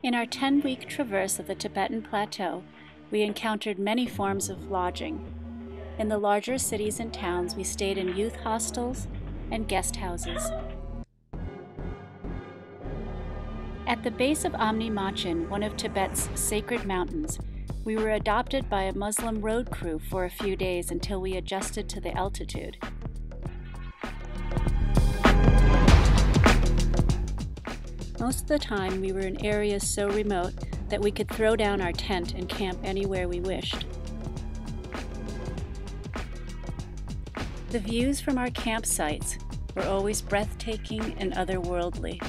In our 10-week traverse of the Tibetan Plateau, we encountered many forms of lodging. In the larger cities and towns, we stayed in youth hostels and guest houses. At the base of Amni Machin, one of Tibet's sacred mountains, we were adopted by a Muslim road crew for a few days until we adjusted to the altitude. Most of the time, we were in areas so remote that we could throw down our tent and camp anywhere we wished. The views from our campsites were always breathtaking and otherworldly.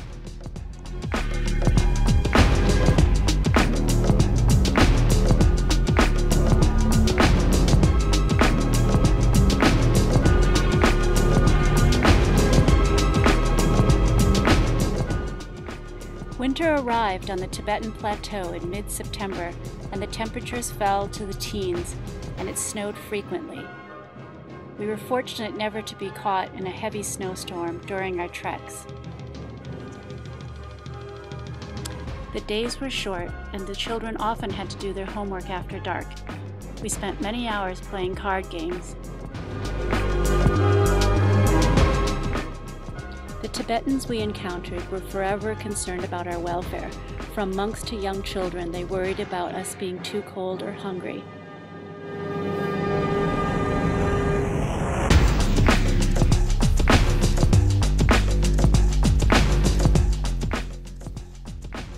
Winter arrived on the Tibetan Plateau in mid-September, and the temperatures fell to the teens, and it snowed frequently. We were fortunate never to be caught in a heavy snowstorm during our treks. The days were short, and the children often had to do their homework after dark. We spent many hours playing card games. The Tibetans we encountered were forever concerned about our welfare. From monks to young children, they worried about us being too cold or hungry.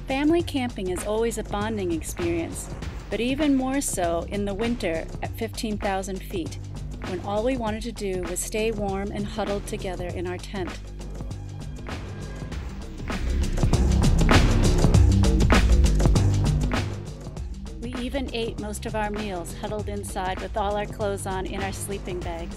Family camping is always a bonding experience, but even more so in the winter at 15,000 feet, when all we wanted to do was stay warm and huddled together in our tent. We even ate most of our meals huddled inside with all our clothes on in our sleeping bags.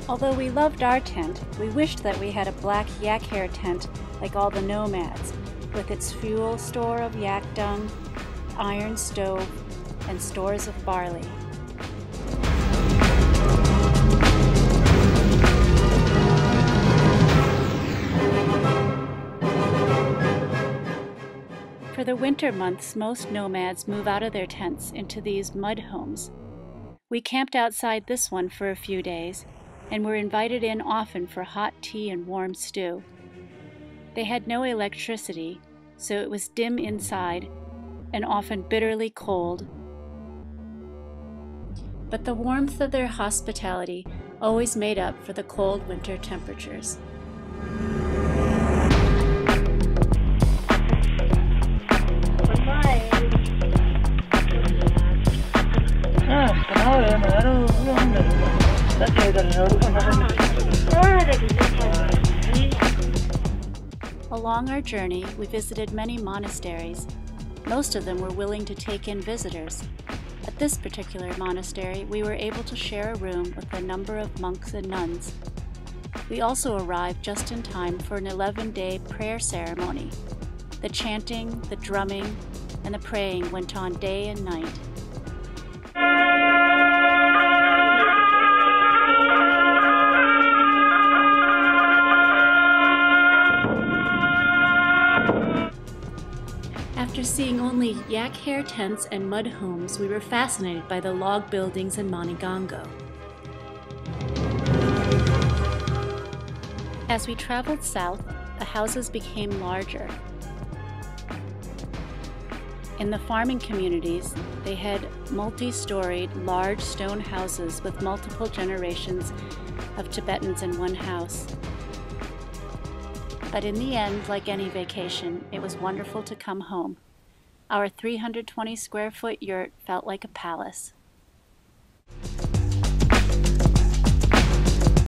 Although we loved our tent, we wished that we had a black yak hair tent like all the nomads, with its fuel store of yak dung, iron stove, and stores of barley. For the winter months, most nomads move out of their tents into these mud homes. We camped outside this one for a few days, and were invited in often for hot tea and warm stew. They had no electricity, so it was dim inside and often bitterly cold. But the warmth of their hospitality always made up for the cold winter temperatures. Along our journey, we visited many monasteries. Most of them were willing to take in visitors. At this particular monastery, we were able to share a room with a number of monks and nuns. We also arrived just in time for an 11-day prayer ceremony. The chanting, the drumming, and the praying went on day and night. After seeing only yak hair tents and mud homes, we were fascinated by the log buildings in Manigango. As we traveled south, the houses became larger. In the farming communities, they had multi-storied, large stone houses with multiple generations of Tibetans in one house. But in the end, like any vacation, it was wonderful to come home. Our 320 square foot yurt felt like a palace.